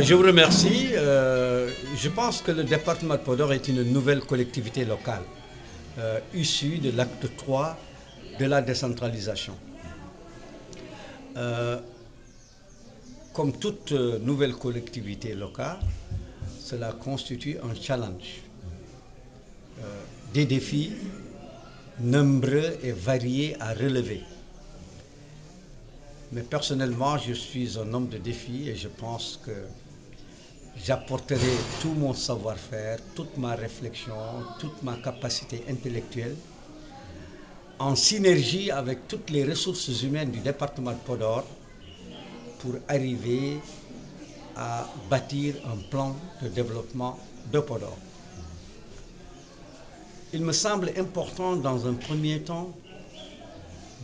Je vous remercie. Je pense que le département de Podor est une nouvelle collectivité locale issue de l'acte 3 de la décentralisation. Comme toute nouvelle collectivité locale, cela constitue un challenge, des défis nombreux et variés à relever. Mais personnellement, je suis un homme de défi et je pense que j'apporterai tout mon savoir-faire, toute ma réflexion, toute ma capacité intellectuelle en synergie avec toutes les ressources humaines du département de Podor pour arriver à bâtir un plan de développement de Podor. Il me semble important dans un premier temps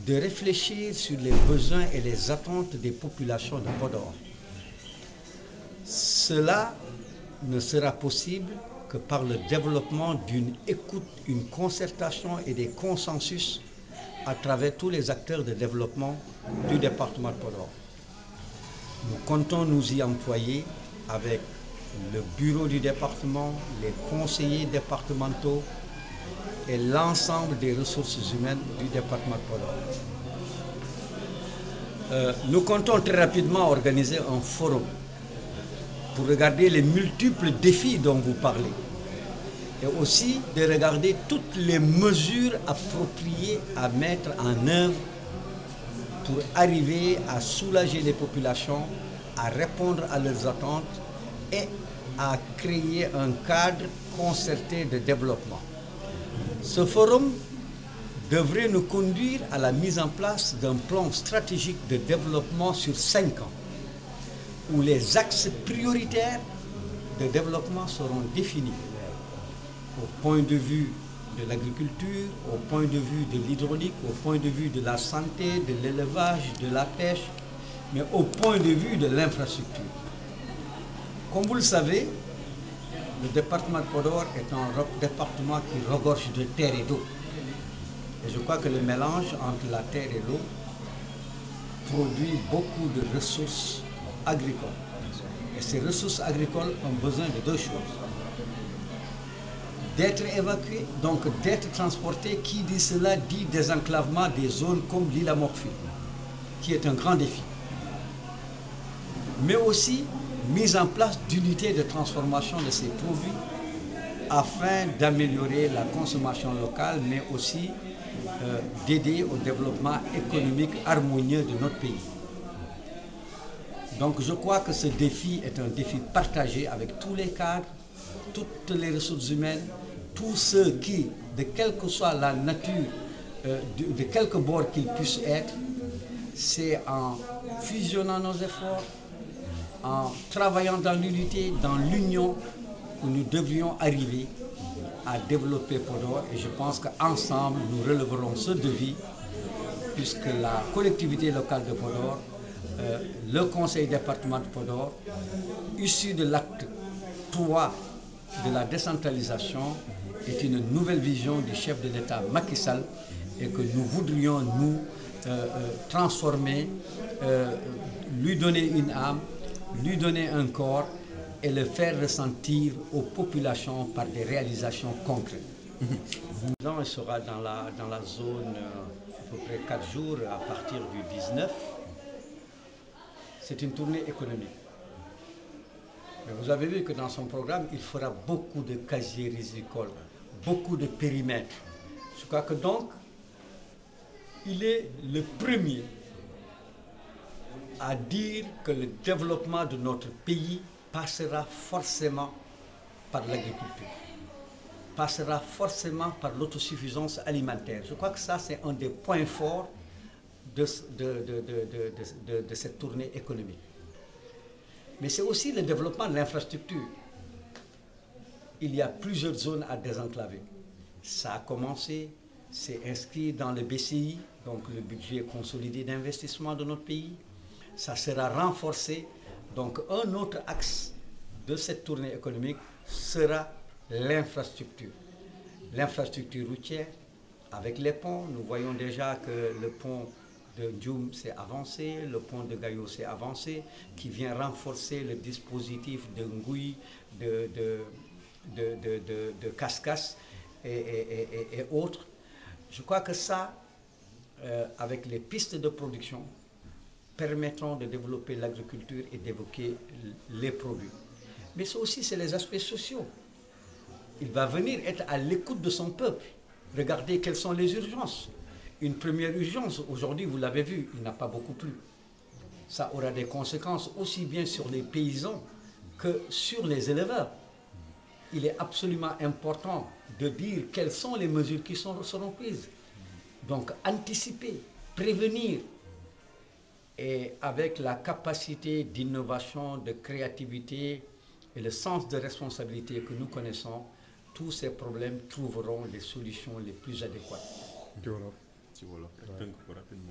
de réfléchir sur les besoins et les attentes des populations de Podor. Cela ne sera possible que par le développement d'une écoute, une concertation et des consensus à travers tous les acteurs de développement du département de Podor. Nous comptons nous y employer avec le bureau du département, les conseillers départementaux et l'ensemble des ressources humaines du département de Podor. Nous comptons très rapidement organiser un forum pour regarder les multiples défis dont vous parlez et aussi de regarder toutes les mesures appropriées à mettre en œuvre pour arriver à soulager les populations, à répondre à leurs attentes et à créer un cadre concerté de développement. Ce forum devrait nous conduire à la mise en place d'un plan stratégique de développement sur 5 ans, où les axes prioritaires de développement seront définis au point de vue de l'agriculture, au point de vue de l'hydraulique, au point de vue de la santé, de l'élevage, de la pêche, mais au point de vue de l'infrastructure. Comme vous le savez, le département de Podor est un département qui regorge de terre et d'eau. Et je crois que le mélange entre la terre et l'eau produit beaucoup de ressources agricoles. Et ces ressources agricoles ont besoin de deux choses. D'être évacuées, donc d'être transportées. Qui dit cela dit désenclavement des zones comme l'île à Morphée, qui est un grand défi. Mais aussi mise en place d'unités de transformation de ces produits afin d'améliorer la consommation locale, mais aussi d'aider au développement économique harmonieux de notre pays. Donc je crois que ce défi est un défi partagé avec tous les cadres, toutes les ressources humaines, tous ceux qui, de quelle que soit la nature, de quelque bord qu'ils puissent être, c'est en fusionnant nos efforts, en travaillant dans l'unité, dans l'union, que nous devrions arriver à développer Podor. Et je pense qu'ensemble, nous relèverons ce défi, puisque la collectivité locale de Podor, le conseil départemental de Podor, issu de l'acte 3 de la décentralisation, est une nouvelle vision du chef de l'État Macky Sall et que nous voudrions nous transformer, lui donner une âme, lui donner un corps et le faire ressentir aux populations par des réalisations concrètes. Il sera dans la zone à peu près 4 jours à partir du 19. C'est une tournée économique. Mais vous avez vu que dans son programme, il fera beaucoup de casiers rizicoles, beaucoup de périmètres. Je crois que donc, il est le premier à dire que le développement de notre pays passera forcément par l'agriculture, passera forcément par l'autosuffisance alimentaire. Je crois que ça, c'est un des points forts de cette tournée économique. Mais c'est aussi le développement de l'infrastructure. Il y a plusieurs zones à désenclaver. Ça a commencé, c'est inscrit dans le BCI, donc le budget consolidé d'investissement de notre pays. Ça sera renforcé. Donc un autre axe de cette tournée économique sera l'infrastructure. L'infrastructure routière, avec les ponts. Nous voyons déjà que le pont de Ndioum s'est avancé, le pont de Gaillot s'est avancé, qui vient renforcer le dispositif de Ngouy, de Cascas et autres. Je crois que ça, avec les pistes de production, permettront de développer l'agriculture et d'évoquer les produits. Mais ça aussi, c'est les aspects sociaux. Il va venir être à l'écoute de son peuple. Regardez quelles sont les urgences. Une première urgence, aujourd'hui, vous l'avez vu, il n'a pas beaucoup plu. Ça aura des conséquences aussi bien sur les paysans que sur les éleveurs. Il est absolument important de dire quelles sont les mesures qui seront prises. Donc, anticiper, prévenir, et avec la capacité d'innovation, de créativité et le sens de responsabilité que nous connaissons, tous ces problèmes trouveront les solutions les plus adéquates. ci wolof ci wolof rek tënk ko rapidement